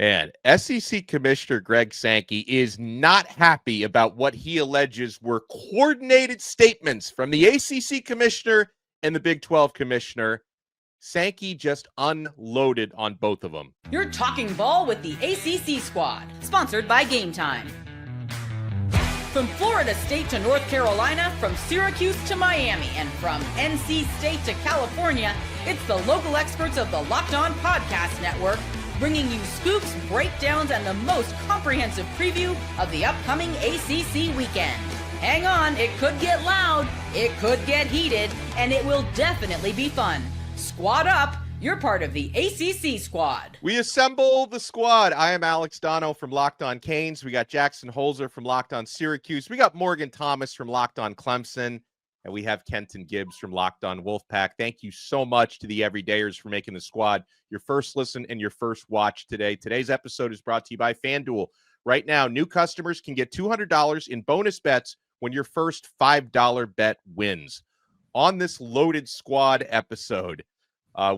And SEC Commissioner Greg Sankey is not happy about what he alleges were coordinated statements from the ACC Commissioner and the Big 12 Commissioner. Sankey just unloaded on both of them. You're talking ball with the ACC Squad, sponsored by Game Time. From Florida State to North Carolina, from Syracuse to Miami, and from NC State to California, it's the local experts of the Locked On Podcast Network, bringing you scoops, breakdowns, and the most comprehensive preview of the upcoming ACC weekend. Hang on, it could get loud, it could get heated, and it will definitely be fun. Squad up, you're part of the ACC Squad. We assemble the squad. I am Alex Donno from Locked On Canes. We got Jackson Holzer from Locked On Syracuse. We got Morgan Thomas from Locked On Clemson. And we have Kenton Gibbs from Locked On Wolfpack. Thank you so much to the everydayers for making the squad your first listen and your first watch today. Today's episode is brought to you by FanDuel. Right now, new customers can get $200 in bonus bets when your first $5 bet wins. On this loaded squad episode,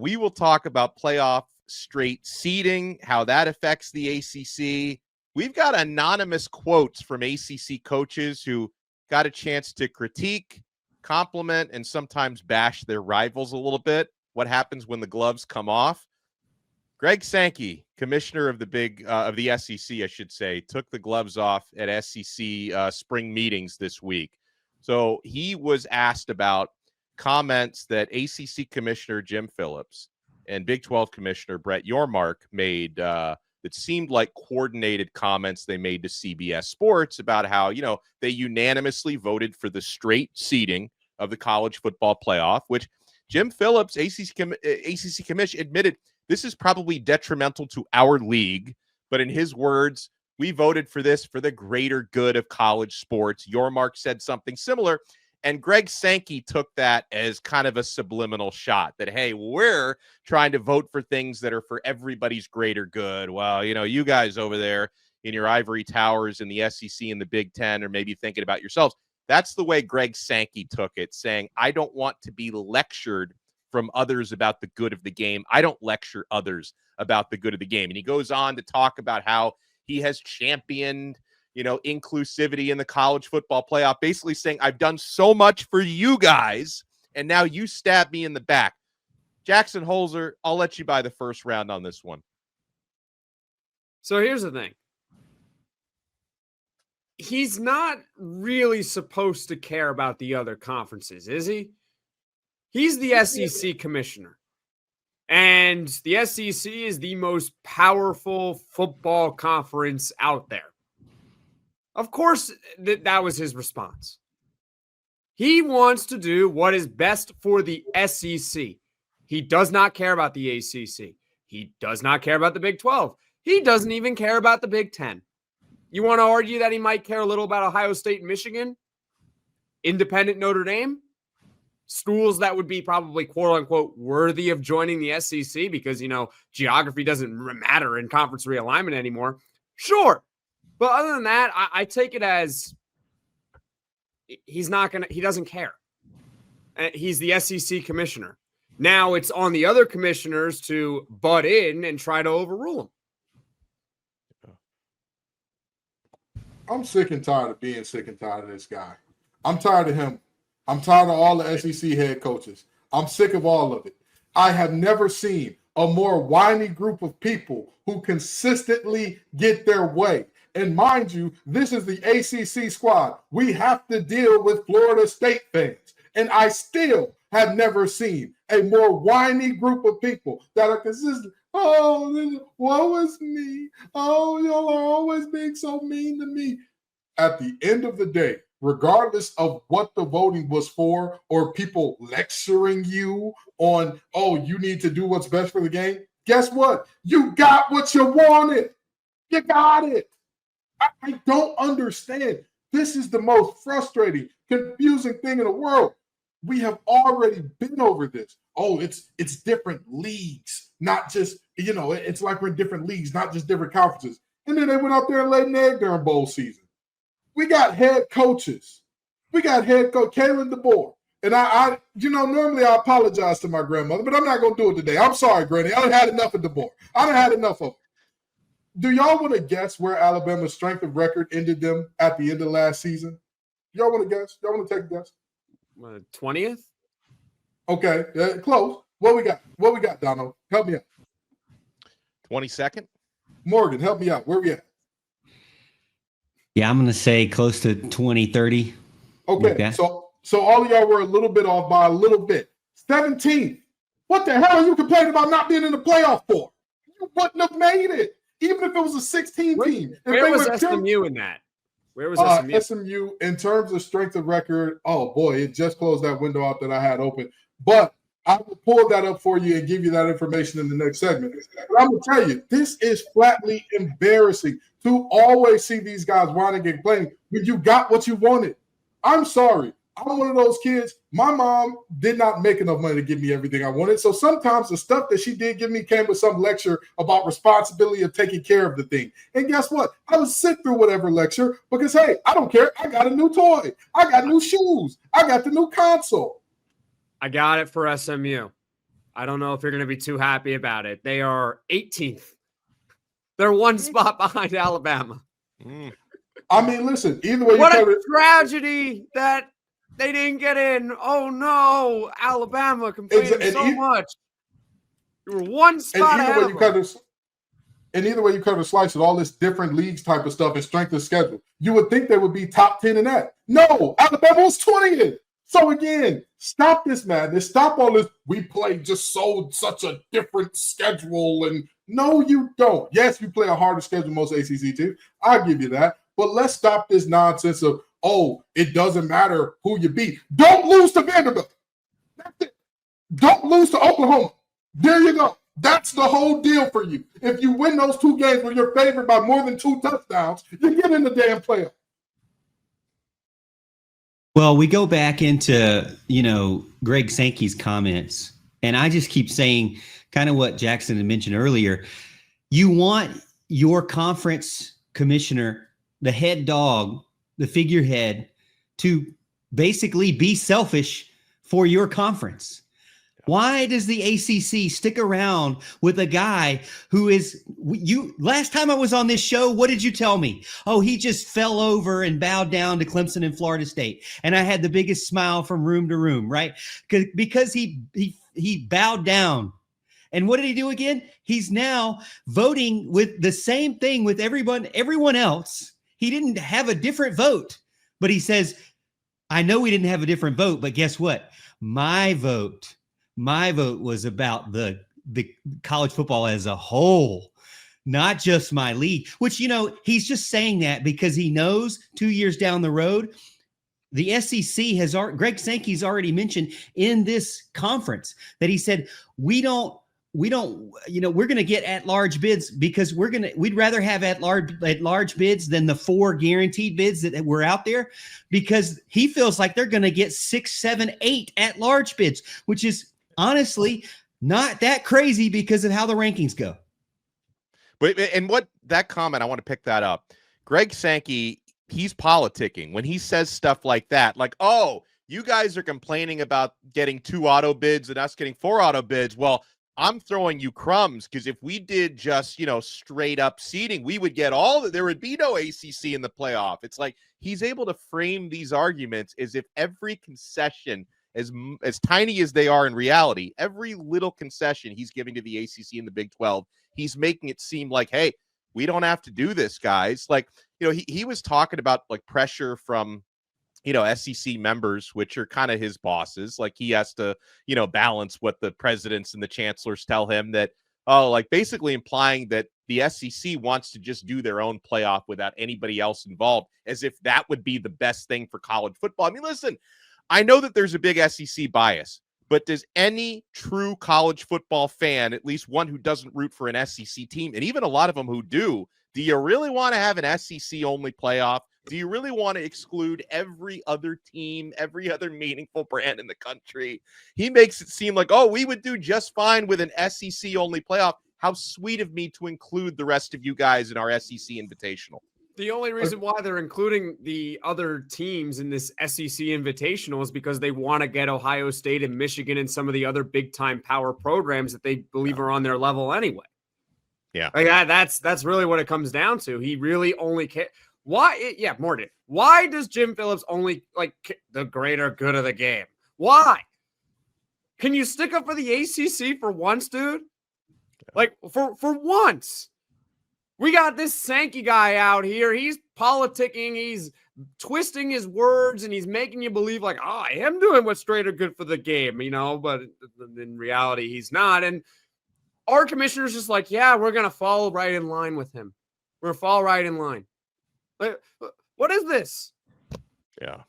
we will talk about playoff straight seeding, how that affects the ACC. We've got anonymous quotes from ACC coaches who got a chance to critique, compliment, and sometimes bash their rivals a little bit. What happens when the gloves come off? Greg Sankey, commissioner of the SEC, I should say, took the gloves off at SEC spring meetings this week. So he was asked about comments that ACC Commissioner Jim Phillips and Big 12 Commissioner Brett Yormark made that seemed like coordinated comments they made to CBS Sports about how, they unanimously voted for the straight seeding of the college football playoff, which Jim Phillips, ACC Commission, admitted this is probably detrimental to our league. But in his words, we voted for this for the greater good of college sports. Yormark said something similar. And Greg Sankey took that as kind of a subliminal shot that, hey, we're trying to vote for things that are for everybody's greater good. Well, you guys over there in your ivory towers in the SEC and the Big Ten are maybe thinking about yourselves. That's the way Greg Sankey took it, saying, I don't want to be lectured from others about the good of the game. I don't lecture others about the good of the game. And he goes on to talk about how he has championed inclusivity in the college football playoff, basically saying, I've done so much for you guys, and now you stab me in the back. Jackson Holzer, I'll let you buy the first round on this one. So here's the thing. He's not really supposed to care about the other conferences, is he? He's the SEC commissioner. And the SEC is the most powerful football conference out there. Of course, that was his response. He wants to do what is best for the SEC. He does not care about the ACC. He does not care about the Big 12. He doesn't even care about the Big 10. You want to argue that he might care a little about Ohio State and Michigan? Independent Notre Dame? Schools that would be probably quote-unquote worthy of joining the SEC because, geography doesn't matter in conference realignment anymore. Sure. But other than that, I take it as he doesn't care. He's the SEC commissioner. Now it's on the other commissioners to butt in and try to overrule him. I'm sick and tired of being sick and tired of this guy. I'm tired of him. I'm tired of all the SEC head coaches. I'm sick of all of it. I have never seen a more whiny group of people who consistently get their way. And mind you, this is the ACC squad. We have to deal with Florida State fans. And I still have never seen a more whiny group of people that are consistent. Oh, woe is me. Oh, y'all are always being so mean to me. At the end of the day, regardless of what the voting was for or people lecturing you on, oh, you need to do what's best for the game, guess what? You got what you wanted. You got it. I don't understand. This is the most frustrating, confusing thing in the world. We have already been over this. Oh, it's different leagues, not just, it's like we're in different leagues, not just different conferences. And then they went out there and laid an egg during bowl season. We got head coaches. We got head coach Kalen DeBoer. And I normally I apologize to my grandmother, but I'm not going to do it today. I'm sorry, Granny. I done had enough of DeBoer. I done had enough of him. Do y'all want to guess where Alabama's strength of record ended them at the end of last season? Y'all want to guess? Y'all want to take a guess? 20th? Okay, close. What we got? What we got, Donno? Help me out. 22nd? Morgan, help me out. Where we at? Yeah, I'm going to say close to 2030. Okay, so all of y'all were a little bit off by a little bit. 17th. What the hell are you complaining about not being in the playoff for? You wouldn't have made it, even if it was a 16 team. Where was SMU in that? Where was SMU? SMU, in terms of strength of record, oh boy, it just closed that window out that I had open. But I will pull that up for you and give you that information in the next segment. But I'm going to tell you, this is flatly embarrassing to always see these guys whining and complaining when you got what you wanted. I'm sorry. I'm one of those kids. My mom did not make enough money to give me everything I wanted. So sometimes the stuff that she did give me came with some lecture about responsibility of taking care of the thing. And guess what? I would sit through whatever lecture because, hey, I don't care. I got a new toy. I got new shoes. I got the new console. I got it for SMU. I don't know if you're going to be too happy about it. They are 18th. They're one spot behind Alabama. I mean, listen, either way, what a tragedy that they didn't get in. Oh no, Alabama complaining so much. You were one spot ahead of them. And either way you cut a slice of all this different leagues type of stuff and strength of schedule, you would think they would be top 10 in that. No, Alabama was 20th. So again, stop this madness. Stop all this. We play just such a different schedule. And no, you don't. Yes, you play a harder schedule most ACC teams. I'll give you that. But let's stop this nonsense of, oh, it doesn't matter who you beat. Don't lose to Vanderbilt. That's it. Don't lose to Oklahoma. There you go. That's the whole deal for you. If you win those two games where you're favored by more than 2 touchdowns, you get in the damn playoff. Well, we go back into, Greg Sankey's comments, and I just keep saying kind of what Jackson had mentioned earlier. You want your conference commissioner, the head dog, the figurehead, to basically be selfish for your conference. Why does the ACC stick around with a guy who is last time I was on this show, what did you tell me? Oh, he just fell over and bowed down to Clemson and Florida State. And I had the biggest smile from room to room, right? Because he bowed down. And what did he do again? He's now voting with the same thing with everyone else. He didn't have a different vote, but he says, I know we didn't have a different vote, but guess what? My vote was about the college football as a whole, not just my league, which, he's just saying that because he knows 2 years down the road, the SEC Greg Sankey's already mentioned in this conference that he said, we're going to get at-large bids because we'd rather have at-large bids than the 4 guaranteed bids that were out there, because he feels like they're going to get 6, 7, 8 at-large bids, which is honestly not that crazy because of how the rankings go. But what that comment, I want to pick that up. Greg Sankey, he's politicking when he says stuff like that, like, oh, you guys are complaining about getting 2 auto bids and us getting 4 auto bids. Well, I'm throwing you crumbs because if we did just, straight up seeding, we would get there would be no ACC in the playoff. It's like he's able to frame these arguments as if every concession, as tiny as they are in reality, every little concession he's giving to the ACC and the Big 12, he's making it seem like, hey, we don't have to do this, guys. Like, he was talking about like pressure from, SEC members, which are kind of his bosses. Like he has to, balance what the presidents and the chancellors tell him that, like basically implying that the SEC wants to just do their own playoff without anybody else involved, as if that would be the best thing for college football. I mean, listen, I know that there's a big SEC bias, but does any true college football fan, at least one who doesn't root for an SEC team, and even a lot of them who do you really want to have an SEC-only playoff? Do you really want to exclude every other team, every other meaningful brand in the country? He makes it seem like, oh, we would do just fine with an SEC-only playoff. How sweet of me to include the rest of you guys in our SEC Invitational. The only reason why they're including the other teams in this SEC Invitational is because they want to get Ohio State and Michigan and some of the other big-time power programs that they believe are on their level anyway. Yeah. Like that's really what it comes down to. He really only cares. Why? Yeah, Morgan. Why does Jim Phillips only like the greater good of the game? Why? Can you stick up for the ACC for once, dude? Like for once. We got this Sankey guy out here. He's politicking. He's twisting his words, and he's making you believe like, oh, I am doing what's straight or good for the game, but in reality, he's not. And our commissioner's just like, yeah, we're going to fall right in line with him. We're going to fall right in line. Like, what is this? Yeah,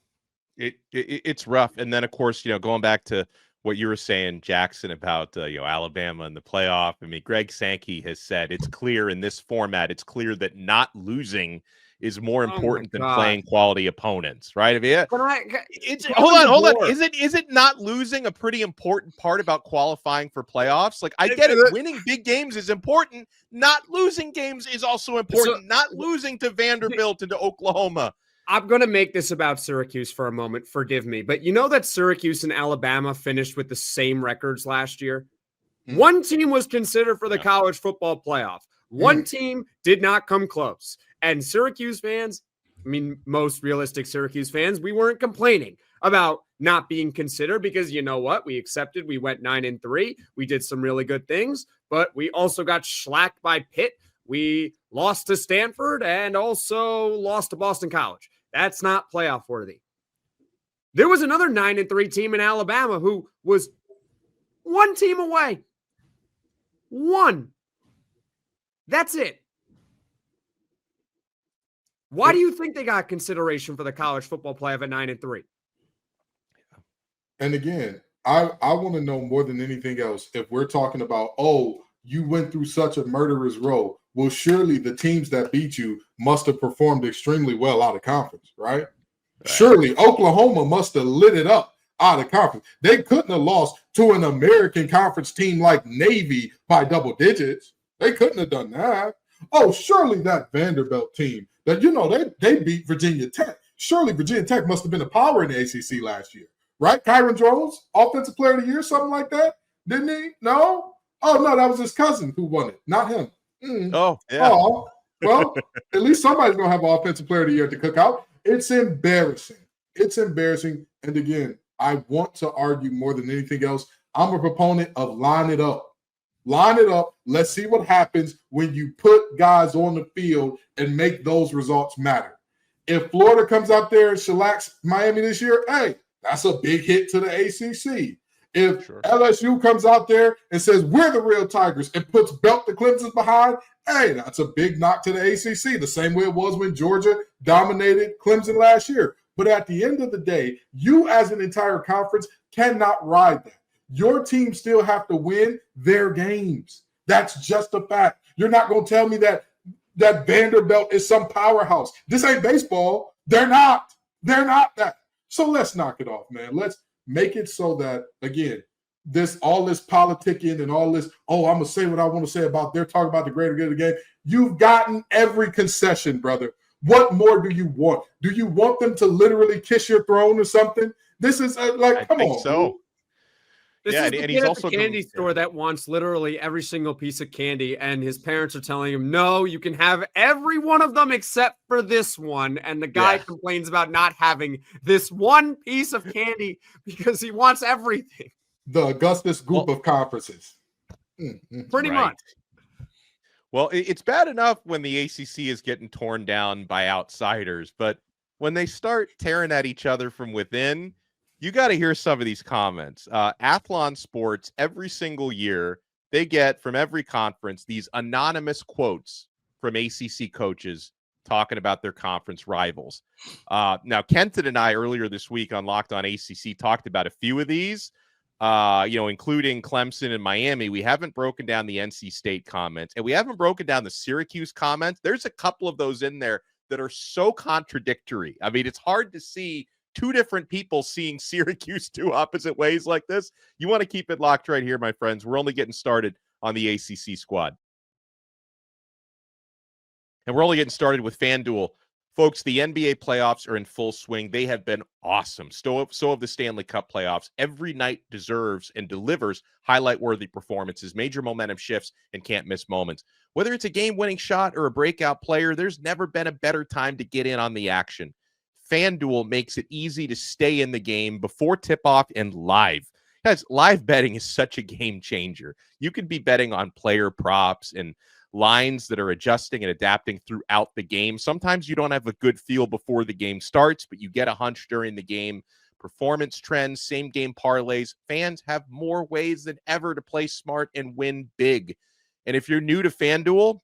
it's rough. And then, of course, going back to what you were saying, Jackson, about Alabama and the playoff. I mean, Greg Sankey has said it's clear in this format. It's clear that not losing is more important than playing quality opponents, right? I mean, hold on. Is it not losing a pretty important part about qualifying for playoffs? Like, I get it. Winning big games is important. Not losing games is also important. Not losing to Vanderbilt and to Oklahoma. I'm going to make this about Syracuse for a moment. Forgive me. But you know that Syracuse and Alabama finished with the same records last year? Mm-hmm. One team was considered for the college football playoff. One team did not come close. And Syracuse fans, I mean, most realistic Syracuse fans, we weren't complaining about not being considered because you know what? We accepted. We went 9-3. We did some really good things, but we also got shellacked by Pitt. We lost to Stanford and also lost to Boston College. That's not playoff worthy. There was another 9-3 team in Alabama who was one team away. One. That's it. Why do you think they got consideration for the college football playoff at 9-3? And again, I want to know more than anything else, if we're talking about, oh, you went through such a murderer's row, well, surely the teams that beat you must have performed extremely well out of conference, right? Surely Oklahoma must have lit it up out of conference. They couldn't have lost to an American Conference team like Navy by double digits. They couldn't have done that. Oh, surely that Vanderbilt team that, they beat Virginia Tech. Surely Virginia Tech must have been a power in the ACC last year, right? Kyron Jones, Offensive Player of the Year, something like that, didn't he? No? Oh, no, that was his cousin who won it, not him. Oh, yeah. Oh, well, at least somebody's going to have Offensive Player of the Year to cook out. It's embarrassing. It's embarrassing. And again, I want to argue more than anything else. I'm a proponent of line it up. Line it up. Let's see what happens when you put guys on the field and make those results matter. If Florida comes out there and shellacks Miami this year, hey, that's a big hit to the ACC. If LSU comes out there and says, we're the real Tigers and puts belt the Clemson behind, hey, that's a big knock to the ACC, the same way it was when Georgia dominated Clemson last year. But at the end of the day, you as an entire conference cannot ride that. Your team still have to win their games. That's just a fact. You're not going to tell me that Vanderbilt is some powerhouse. This ain't baseball. They're not. They're not that. So let's knock it off, man. Let's make it so that, again, all this politicking and all this, I'm going to say what I want to say about they're talking about the greater good of the game. You've gotten every concession, brother. What more do you want? Do you want them to literally kiss your throne or something? This is come on. So. This is the kid at the candy store that wants literally every single piece of candy, and his parents are telling him, no, you can have every one of them except for this one. And the guy complains about not having this one piece of candy because he wants everything. The Augustus group of conferences. Pretty much. Well, it's bad enough when the ACC is getting torn down by outsiders, but when they start tearing at each other from within, you got to hear some of these comments. Athlon Sports, every single year, they get from every conference these anonymous quotes from ACC coaches talking about their conference rivals. Now, Kenton and I earlier this week on Locked On ACC talked about a few of these, including Clemson and Miami. We haven't broken down the NC State comments, and we haven't broken down the Syracuse comments. There's a couple of those in there that are so contradictory. I mean, it's hard to see two different people seeing Syracuse two opposite ways like this. You want to keep it locked right here, my friends. We're only getting started on the ACC squad. And we're only getting started with FanDuel Folks, the NBA playoffs are in full swing. They have been awesome. So have the Stanley Cup playoffs. Every night deserves and delivers highlight-worthy performances, major momentum shifts, and can't-miss moments. Whether it's a game-winning shot or a breakout player, there's never been a better time to get in on the action. FanDuel makes it easy to stay in the game before tip-off and live. Guys, live betting is such a game changer. You could be betting on player props and lines that are adjusting and adapting throughout the game. Sometimes you don't have a good feel before the game starts, but you get a hunch during the game. Performance trends, same game parlays. Fans have more ways than ever to play smart and win big. And if you're new to FanDuel,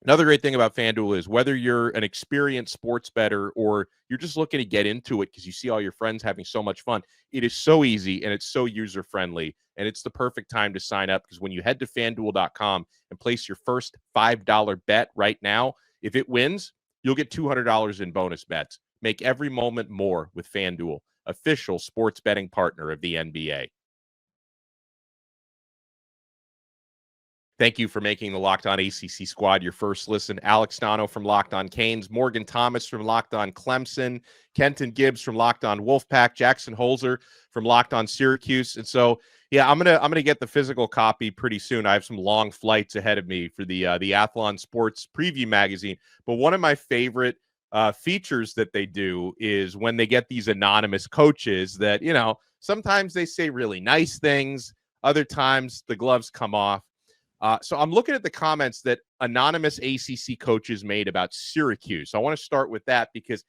another great thing about FanDuel is whether you're an experienced sports bettor or you're just looking to get into it because you see all your friends having so much fun, it is so easy and it's so user-friendly. And it's the perfect time to sign up because when you head to FanDuel.com and place your first $5 bet right now, if it wins, you'll get $200 in bonus bets. Make every moment more with FanDuel, official sports betting partner of the NBA. Thank you for making the Locked On ACC Squad your first listen. Alex Donno from Locked On Canes, Morgan Thomas from Locked On Clemson, Kenton Gibbs from Locked On Wolfpack, Jackson Holzer from Locked On Syracuse. And so, yeah, I'm gonna get the physical copy pretty soon. I have some long flights ahead of me for the Athlon Sports Preview magazine. But one of my favorite features that they do is when they get these anonymous coaches that, you know, sometimes they say really nice things, other times the gloves come off. So I'm looking at the comments that anonymous ACC coaches made about Syracuse. I want to start with that because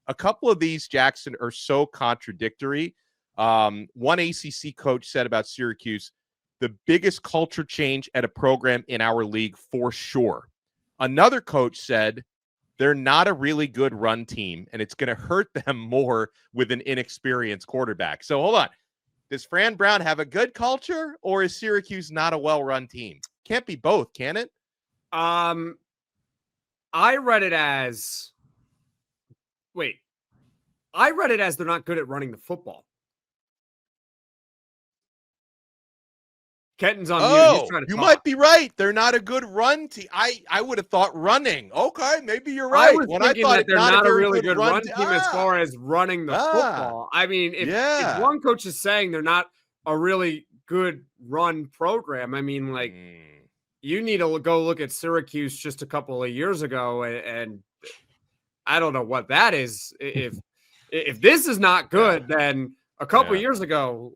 a couple of these, Jackson, are so contradictory. One ACC coach said about Syracuse, the biggest culture change at a program in our league for sure. Another coach said they're not a really good run team, and it's going to hurt them more with an inexperienced quarterback. So hold on. Does Fran Brown have a good culture, or is Syracuse not a well-run team? Can't be both, can it? I read it as they're not good at running the football. Kenton's on mute. He's trying to you talk. might be right. They're not a good run team. I would have thought running. Okay, maybe you're right. I was thinking that they're not a really good run team as far as running the football. I mean, if one coach is saying they're not a really good run program, I mean, like, you need to go look at Syracuse just a couple of years ago, and I don't know what that is. If this is not good, then a couple of years ago,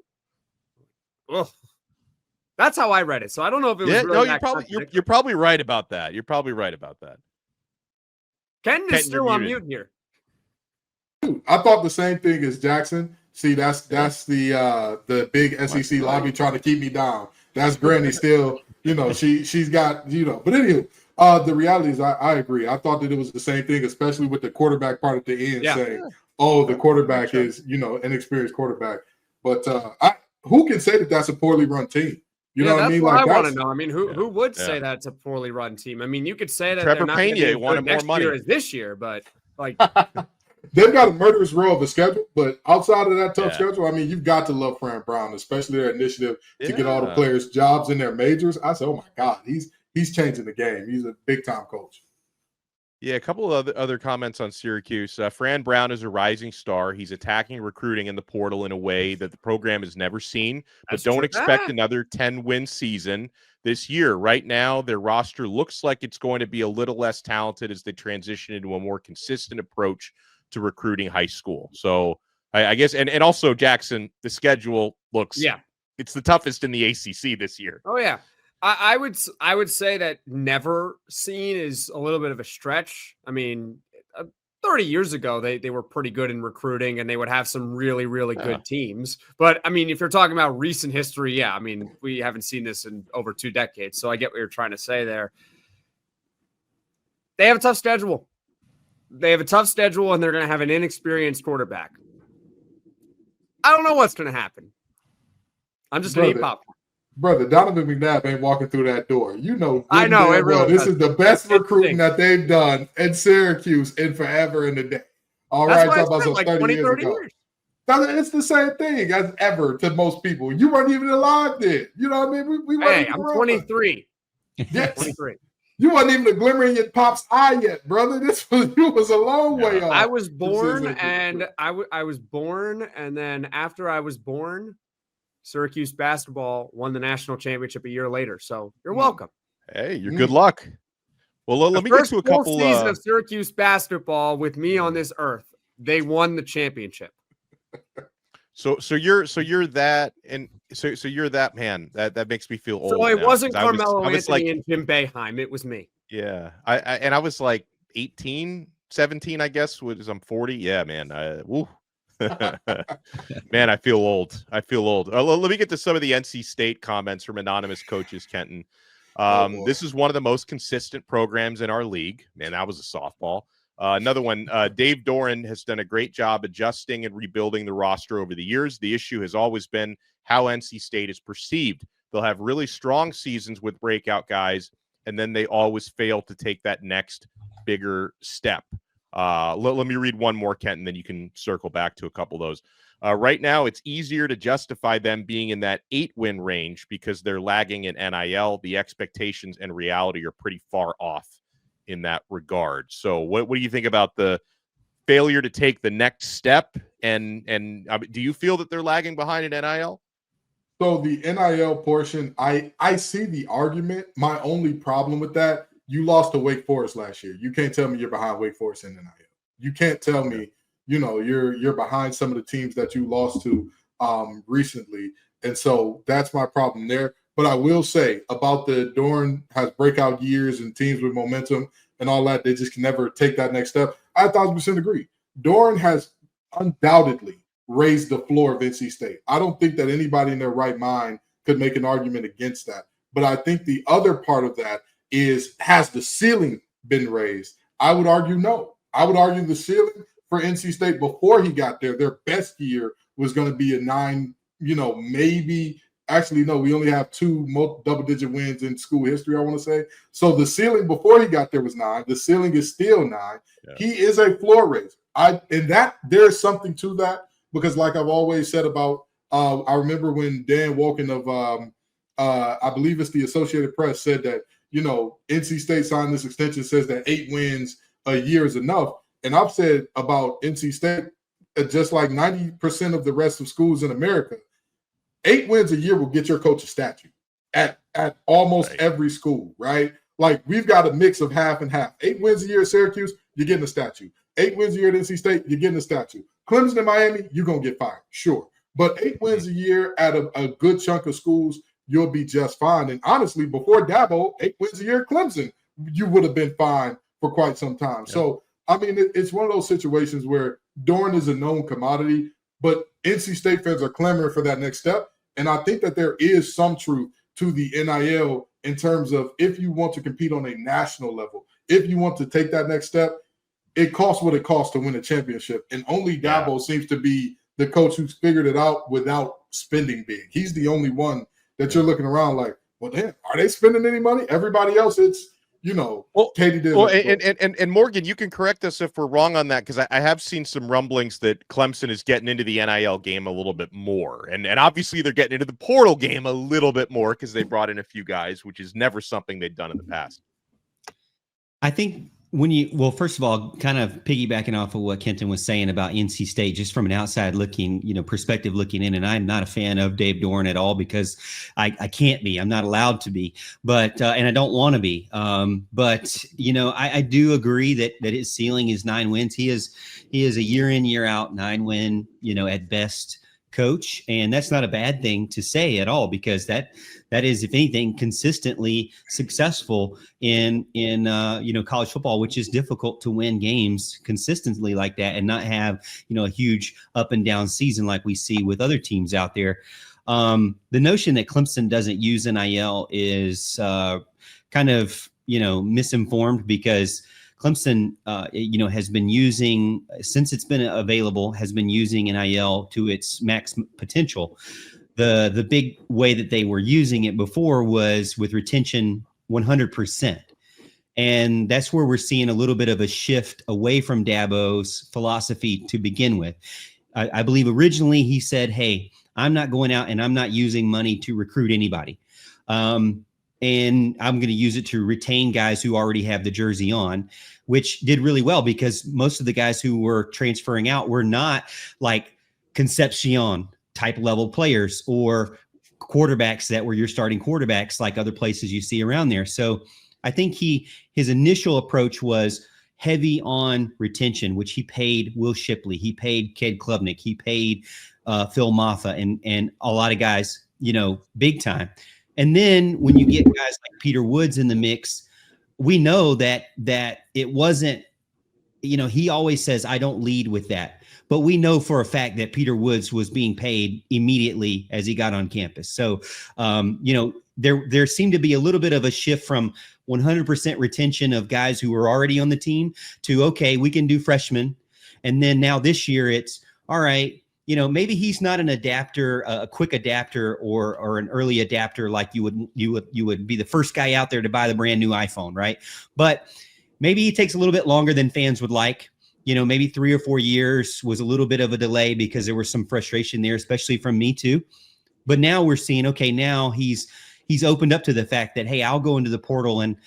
that's how I read it. So I don't know if it was really you're probably right about that. You're probably right about that. Kenton is still on mute here. I thought the same thing as Jackson. See, that's the big SEC lobby trying to keep me down. That's Granny still, you know, she's got, you know. But anyway, the reality is I agree. I thought that it was the same thing, especially with the quarterback part at the end saying, the quarterback is, you know, inexperienced quarterback. But who can say that that's a poorly run team? You know what I mean? Like, I want to know. I mean, who would say that's a poorly run team? I mean, you could say that Trevor they're not Pena wanted more money as this year, but like they've got a murderous row of a schedule. But outside of that tough schedule, I mean, you've got to love Fran Brown, especially their initiative to get all the players jobs in their majors. I said, oh my God, he's changing the game. He's a big time coach. Yeah, a couple of other comments on Syracuse. Fran Brown is a rising star. He's attacking recruiting in the portal in a way that the program has never seen. But don't expect another 10-win season this year. Right now, their roster looks like it's going to be a little less talented as they transition into a more consistent approach to recruiting high school. So I guess, and also, Jackson, the schedule looks, it's the toughest in the ACC this year. Oh, yeah. I would say that never seen is a little bit of a stretch. I mean, 30 years ago, they were pretty good in recruiting and they would have some really, really good teams. But I mean, if you're talking about recent history, I mean, we haven't seen this in over 2 decades. So I get what you're trying to say there. They have a tough schedule. And they're going to have an inexperienced quarterback. I don't know what's going to happen. I'm just going to eat popcorn. Brother, Donovan McNabb ain't walking through that door. You know. I know. It really this is the best recruiting that they've done in Syracuse in forever and a day. All right, talk about some 30 years ago. It's the same thing as ever to most people. You weren't even alive then. You know what I mean? Hey, I'm 23. Yes. 23. You wasn't even a glimmer in your pop's eye yet, brother. You was a long way off. I was born, and I was born, and then after I was born, Syracuse basketball won the national championship a year later. So you're welcome. Hey, you're good luck. Well, let me get to a couple season of Syracuse basketball with me on this earth. They won the championship. So you're that, and so you're that man. That makes me feel old. So it now, wasn't Carmelo I was Anthony like, and Jim Boeheim. It was me. Yeah, I was like 18, 17, I guess. I'm 40. Yeah, man. Man, I feel old. Let me get to some of the NC State comments from anonymous coaches, Kenton. This is one of the most consistent programs in our league. Man, that was a softball. Another one, Dave Doran has done a great job adjusting and rebuilding the roster over the years. The issue has always been how NC State is perceived. They'll have really strong seasons with breakout guys, and then they always fail to take that next bigger step. Let me read one more, Kenton, then you can circle back to a couple of those. Right now, it's easier to justify them being in that 8-win range because they're lagging in NIL. The expectations and reality are pretty far off in that regard. So what do you think about the failure to take the next step? And do you feel that they're lagging behind in NIL? So the NIL portion, I see the argument. My only problem with that, you lost to Wake Forest last year. You can't tell me you're behind Wake Forest in NIL. You can't tell me, you're behind some of the teams that you lost to recently. And so that's my problem there. But I will say about the Doran has breakout years and teams with momentum and all that, they just can never take that next step. I 1,000% agree. Doran has undoubtedly raised the floor of NC State. I don't think that anybody in their right mind could make an argument against that. But I think the other part of that is, has the ceiling been raised? I would argue no. I would argue the ceiling for NC State before he got there, their best year was going to be a 9, maybe. Actually, no, we only have 2 double-digit wins in school history, I want to say. So the ceiling before he got there was 9. The ceiling is still 9. Yeah. He is a floor raiser. And that there's something to that, because like I've always said about, I remember when Dan Wolken of, I believe it's the Associated Press, said that, NC State signed this extension, says that 8 wins a year is enough. And I've said about NC State, just like 90% of the rest of schools in America, 8 wins a year will get your coach a statue at almost every school, right? Like, we've got a mix of half and half. 8 wins a year at Syracuse, you're getting a statue. 8 wins a year at NC State, you're getting a statue. Clemson and Miami, you're going to get fired, sure. But 8 wins a year at a good chunk of schools, you'll be just fine. And honestly, before Dabo, 8 wins a year at Clemson, you would have been fine for quite some time. Yeah. So, I mean, it's one of those situations where Doran is a known commodity, but NC State fans are clamoring for that next step. And I think that there is some truth to the NIL in terms of, if you want to compete on a national level, if you want to take that next step, it costs what it costs to win a championship. And only Dabo seems to be the coach who's figured it out without spending big. He's the only one that you're looking around like, well, damn, are they spending any money? Everybody else, it's, Katie did. Well, and Morgan, you can correct us if we're wrong on that, because I have seen some rumblings that Clemson is getting into the NIL game a little bit more. And obviously they're getting into the portal game a little bit more because they brought in a few guys, which is never something they've done in the past. I think first of all, kind of piggybacking off of what Kenton was saying about NC State, just from an outside looking, perspective looking in, and I'm not a fan of Dave Doran at all, because I can't be, I'm not allowed to be, but, and I don't want to be. But, I do agree that his ceiling is 9 wins. He is a year in, year out, 9-win, at best coach. And that's not a bad thing to say at all, because that is, if anything, consistently successful in college football, which is difficult to win games consistently like that and not have, a huge up and down season like we see with other teams out there. The notion that Clemson doesn't use NIL is kind of, misinformed, because Clemson, has been using, since it's been available, has been using NIL to its max potential. The big way that they were using it before was with retention 100%. And that's where we're seeing a little bit of a shift away from Dabo's philosophy to begin with. I believe originally he said, hey, I'm not going out and I'm not using money to recruit anybody. and I'm going to use it to retain guys who already have the jersey on, which did really well because most of the guys who were transferring out were not like Concepcion type level players or quarterbacks that were your starting quarterbacks like other places you see around there. So I think his initial approach was heavy on retention, which he paid Will Shipley, he paid Cade Klubnik, he paid Phil Maffa and a lot of guys, big time. And then when you get guys like Peter Woods in the mix, we know that it wasn't, he always says, I don't lead with that. But we know for a fact that Peter Woods was being paid immediately as he got on campus. So, there seemed to be a little bit of a shift from 100% retention of guys who were already on the team to, okay, we can do freshmen. And then now this year it's, all right, maybe he's not an adapter, a quick adapter or an early adapter like you would be the first guy out there to buy the brand new iPhone, right? But maybe he takes a little bit longer than fans would like. Maybe 3 or 4 years was a little bit of a delay because there was some frustration there, especially from me too. But now we're seeing, okay, now he's opened up to the fact that, hey, I'll go into the portal and,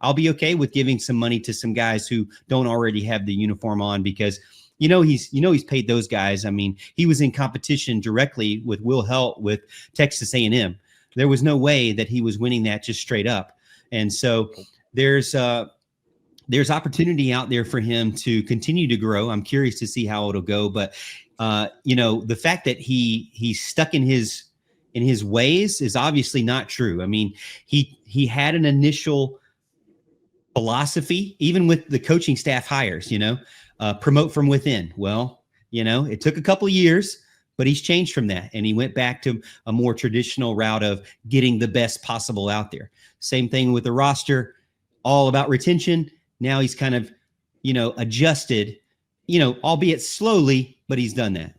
I'll be okay with giving some money to some guys who don't already have the uniform on because, he's paid those guys. I mean, he was in competition directly with Will Helt with Texas A&M. There was no way that he was winning that just straight up. And so there's opportunity out there for him to continue to grow. I'm curious to see how it'll go, but the fact that he's stuck in his ways is obviously not true. I mean, he had an initial philosophy, even with the coaching staff hires, promote from within. Well, it took a couple of years, but he's changed from that. And he went back to a more traditional route of getting the best possible out there. Same thing with the roster, all about retention. Now he's kind of, adjusted, albeit slowly, but he's done that.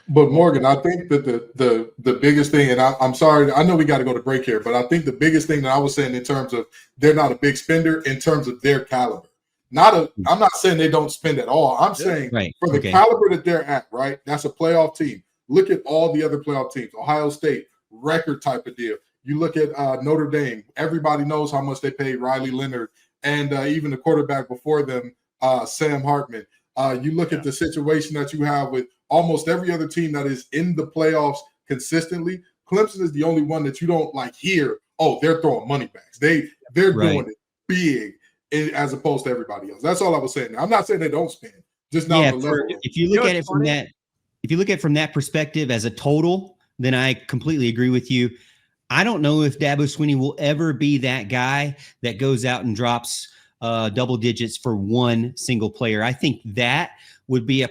But Morgan, I think that the biggest thing, and I'm sorry, I know we got to go to break here, but I think the biggest thing that I was saying in terms of they're not a big spender in terms of their caliber. I'm not saying they don't spend at all. I'm saying for the caliber that they're at, right? That's a playoff team. Look at all the other playoff teams. Ohio State, record type of deal. You look at Notre Dame. Everybody knows how much they paid Riley Leonard and even the quarterback before them, Sam Hartman. You look at the situation that you have with almost every other team that is in the playoffs consistently. Clemson is the only one that you don't hear, oh, they're throwing money backs. They're doing it big as opposed to everybody else. That's all I was saying. I'm not saying they don't spend, just not the level. If you look at it from that, if you look at it from that perspective as a total, then I completely agree with you. I don't know if Dabo Swinney will ever be that guy that goes out and drops double digits for one single player. I think that would be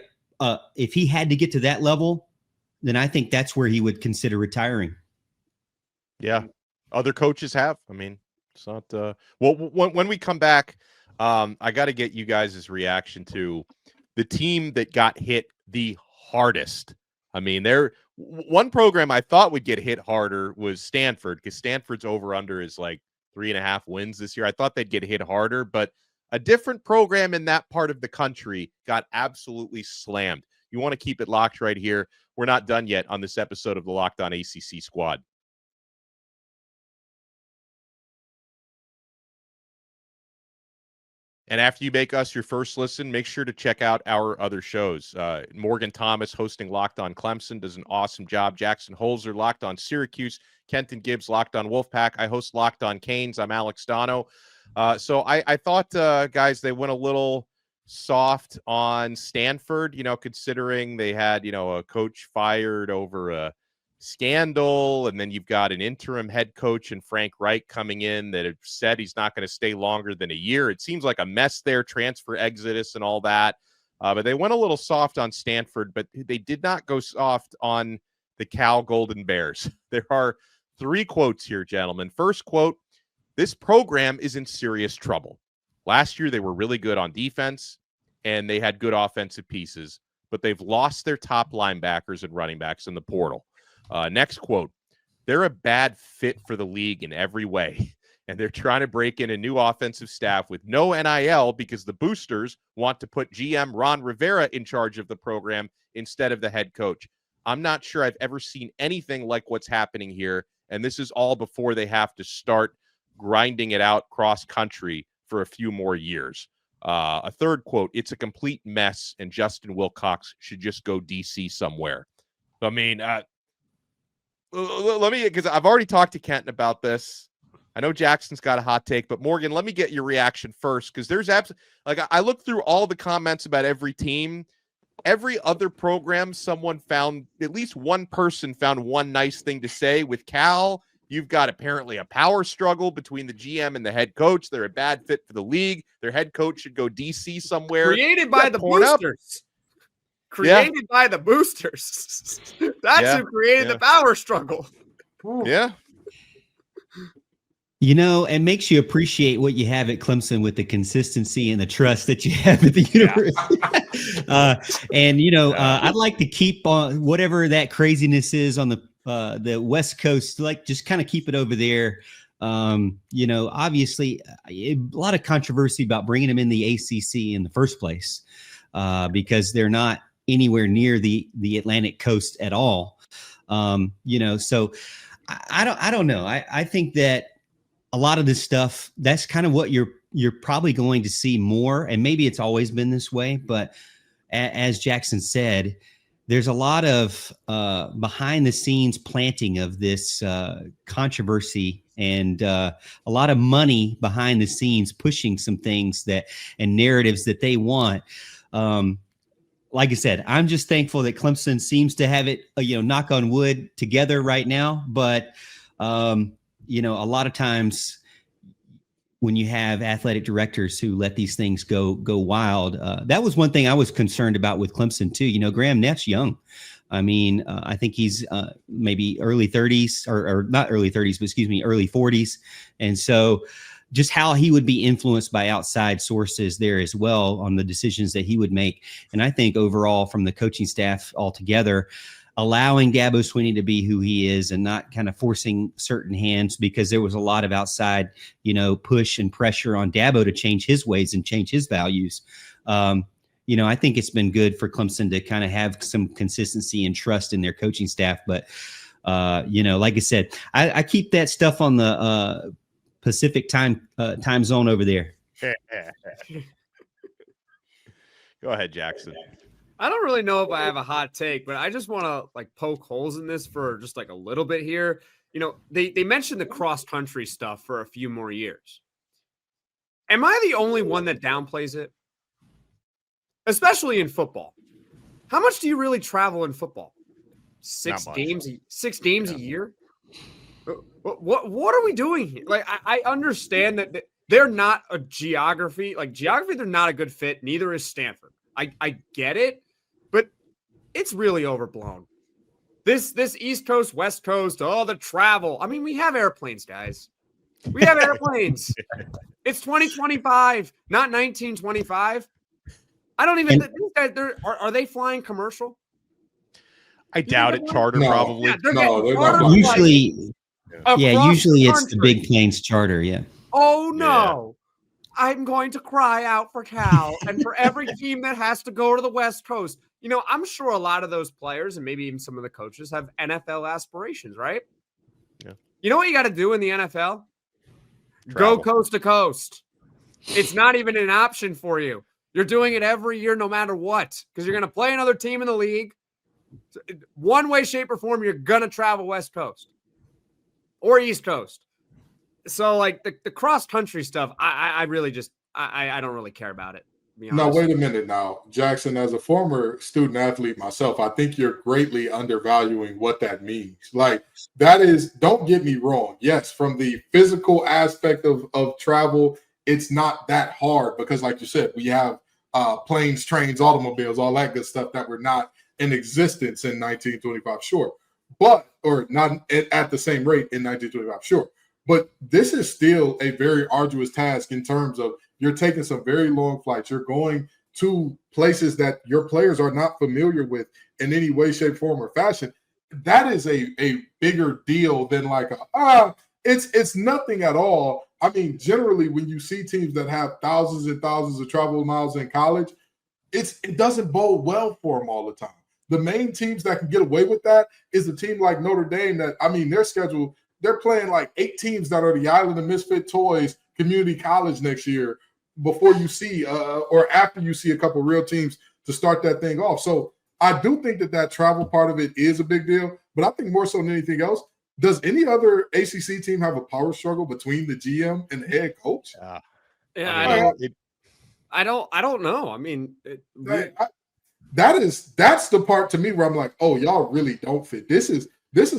if he had to get to that level, then I think that's where he would consider retiring. Yeah. Other coaches have. I mean, it's not when we come back, I got to get you guys' reaction to the team that got hit the hardest. I mean, one program I thought would get hit harder was Stanford, because Stanford's over-under is like 3.5 wins this year. I thought they'd get hit harder, but a different program in that part of the country got absolutely slammed. You want to keep it locked right here. We're not done yet on this episode of the Locked On ACC Squad. And after you make us your first listen, make sure to check out our other shows. Morgan Thomas hosting Locked On Clemson does an awesome job. Jackson Holzer, Locked On Syracuse. Kenton Gibbs, Locked On Wolfpack. I host Locked On Canes. I'm Alex Donno. So I thought, guys, they went a little soft on Stanford, considering they had, a coach fired over a scandal, and then you've got an interim head coach and Frank Reich coming in that have said he's not going to stay longer than a year. It seems like a mess there, transfer exodus and all that. But they went a little soft on Stanford, but they did not go soft on the Cal Golden Bears. There are 3 quotes here, gentlemen. First quote, this program is in serious trouble. Last year, they were really good on defense, and they had good offensive pieces, but they've lost their top linebackers and running backs in the portal. Next quote, they're a bad fit for the league in every way, and they're trying to break in a new offensive staff with no NIL because the boosters want to put GM Ron Rivera in charge of the program instead of the head coach. I'm not sure I've ever seen anything like what's happening here, And this is all before they have to start grinding it out cross country for a few more years. A third quote, it's a complete mess, and Justin Wilcox should just go DC somewhere. I mean, let me, because I've already talked to Kenton about this. I know Jackson's got a hot take, but Morgan, let me get your reaction first, because there's like I looked through all the comments about every team. Every other program, someone found, at least one person found one nice thing to say. With Cal, you've got apparently a power struggle between the GM and the head coach. They're a bad fit for the league. Their head coach should go DC somewhere. Created by the boosters. Created by the boosters. That's who created the power struggle. Yeah. You know, it makes you appreciate what you have at Clemson with the consistency and the trust that you have at the university. And, you know, I'd like to keep on whatever that craziness is on the West Coast, like just kind of keep it over there. You know, obviously a lot of controversy about bringing them in the ACC in the first place because they're not anywhere near the Atlantic coast at all. You know, so I don't know. I think that a lot of this stuff, that's kind of what you're probably going to see more. And maybe it's always been this way, but as Jackson said, there's a lot of behind the scenes planting of this controversy and a lot of money behind the scenes pushing some things and narratives that they want. Like I said, I'm just thankful that Clemson seems to have it, knock on wood, together right now. But, you know, a lot of times when you have athletic directors who let these things go wild, that was one thing I was concerned about with Clemson too. You know, Graham Neff's young. I mean, I think he's maybe early 30s or not early 30s, but excuse me, early 40s. And so just how he would be influenced by outside sources there as well on the decisions that he would make. And I think overall from the coaching staff altogether, allowing Dabo Swinney to be who he is and not kind of forcing certain hands, because there was a lot of outside, push and pressure on Dabo to change his ways and change his values. I think it's been good for Clemson to kind of have some consistency and trust in their coaching staff. But, like I said, I keep that stuff on the Pacific time zone over there. Go ahead, Jackson. I don't really know if I have a hot take, but I just want to poke holes in this for just a little bit here. They mentioned the cross country stuff for a few more years. Am I the only one that downplays it? Especially in football. How much do you really travel in football? 6 games a year? What are we doing here? I understand that they're not a geography. They're not a good fit. Neither is Stanford. I get it, but it's really overblown. This East Coast, West Coast, all the travel. I mean, we have airplanes, guys. We have airplanes. It's 2025, not 1925. I don't even think that are they flying commercial? I doubt it. Charter, probably. Yeah, they're not. Usually it's the big planes charter. Yeah. Oh no. Yeah. I'm going to cry out for Cal and for every team that has to go to the West Coast. I'm sure a lot of those players and maybe even some of the coaches have NFL aspirations, right? Yeah. You know what you got to do in the NFL? Travel. Go coast to coast. It's not even an option for you. You're doing it every year, no matter what, because you're going to play another team in the league. One way, shape, or form, you're going to travel West Coast or East Coast. So, the cross-country stuff, I really just I don't really care about it. Now, wait a minute now. Jackson, as a former student athlete myself, I think you're greatly undervaluing what that means. That is, don't get me wrong. Yes, from the physical aspect of travel, it's not that hard because, like you said, we have planes, trains, automobiles, all that good stuff that were not in existence in 1925, sure. Or not at the same rate in 1925, sure. But this is still a very arduous task in terms of you're taking some very long flights. You're going to places that your players are not familiar with in any way, shape, form, or fashion. That is a bigger deal than it's nothing at all. I mean, generally, when you see teams that have thousands and thousands of travel miles in college, it doesn't bode well for them all the time. The main teams that can get away with that is a team like Notre Dame that, their schedule, they're playing like 8 teams that are the Island of Misfit Toys Community College next year before you see or after you see a couple real teams to start that thing off. So I do think that travel part of it is a big deal, but I think more so than anything else, does any other ACC team have a power struggle between the GM and the head coach? I don't know. I mean, that's the part to me where I'm like, oh, y'all really don't fit. This is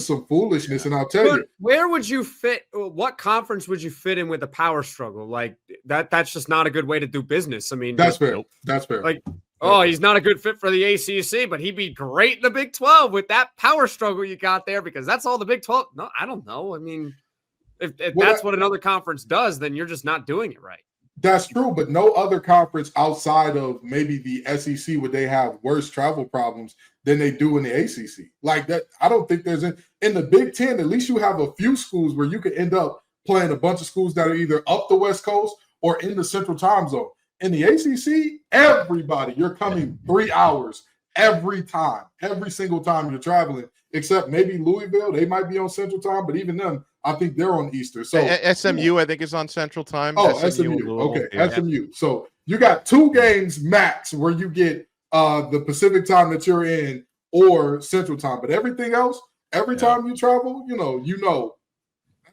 some foolishness, and I'll tell you. Where would you fit? What conference would you fit in with a power struggle? Like that's just not a good way to do business. I mean, that's fair. That's fair. Like, oh, he's not a good fit for the ACC, but he'd be great in the Big 12 with that power struggle you got there, because that's all the Big 12. No, I don't know. I mean, if that's what another conference does, then you're just not doing it right. That's true, but no other conference outside of maybe the SEC would they have worse travel problems than they do in the ACC. Like that, I don't think there's in the Big 10. At least you have a few schools where you could end up playing a bunch of schools that are either up the West Coast or in the Central Time Zone. In the ACC, everybody, you're coming 3 hours every single time you're traveling, except maybe Louisville. They might be on Central Time, but even them, I think they're on Easter. So SMU, I think, is on Central Time. Oh, SMU. Okay, yeah. SMU. So you got 2 games max where you get the Pacific time that you're in or Central Time, but everything else, every time you travel, you know,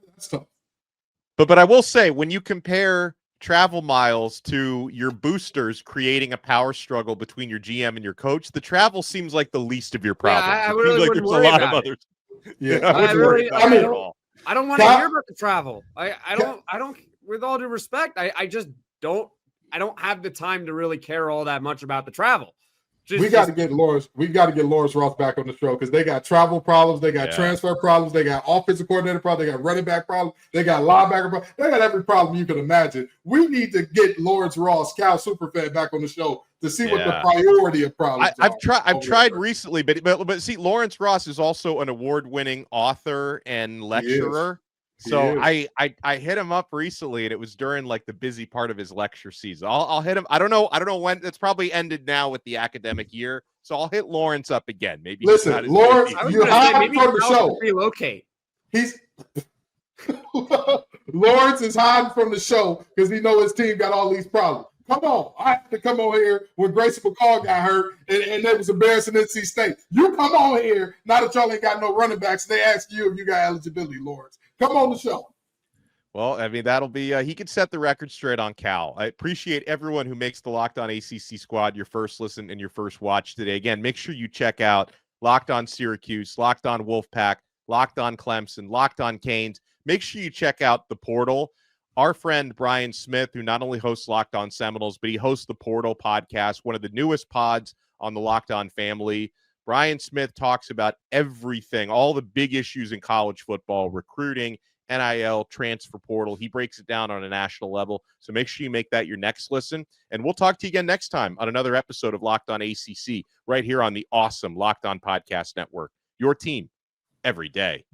that's tough. But I will say, when you compare travel miles to your boosters creating a power struggle between your GM and your coach, the travel seems like the least of your problems. Yeah, I really wouldn't worry about it. Yeah, I don't want to hear about the travel. I don't. With all due respect, I just don't. I don't have the time to really care all that much about the travel. We got to get Lawrence Ross back on the show, because they got travel problems, they got transfer problems, they got offensive coordinator problems, they got running back problems, they got linebacker problems, they got every problem you can imagine. We need to get Lawrence Ross, Cal Superfan, back on the show to see what the priority of problems are. I've tried recently, but see, Lawrence Ross is also an award-winning author and lecturer. So I hit him up recently, and it was during like the busy part of his lecture season. I'll hit him. I don't know when. It's probably ended now with the academic year. So I'll hit Lawrence up again. Maybe listen, Lawrence, you hired him for the show. Relocate. Lawrence is hiding from the show because he knows his team got all these problems. Come on, I have to come on here when Grayson McCall got hurt, and that was embarrassing NC State. You come on here now that y'all ain't got no running backs. They ask you if you got eligibility, Lawrence. Come on the show. Well, I mean, that'll be he could set the record straight on Cal. I appreciate everyone who makes the Locked On ACC Squad your first listen and your first watch today. Again, make sure you check out Locked On Syracuse, Locked On Wolfpack, Locked On Clemson, Locked On Canes. Make sure you check out the Portal. Our friend Brian Smith, who not only hosts Locked On Seminoles, but he hosts the Portal podcast, one of the newest pods on the Locked On family. Brian Smith talks about everything, all the big issues in college football, recruiting, NIL, transfer portal. He breaks it down on a national level. So make sure you make that your next listen. And we'll talk to you again next time on another episode of Locked On ACC right here on the awesome Locked On Podcast Network. Your team every day.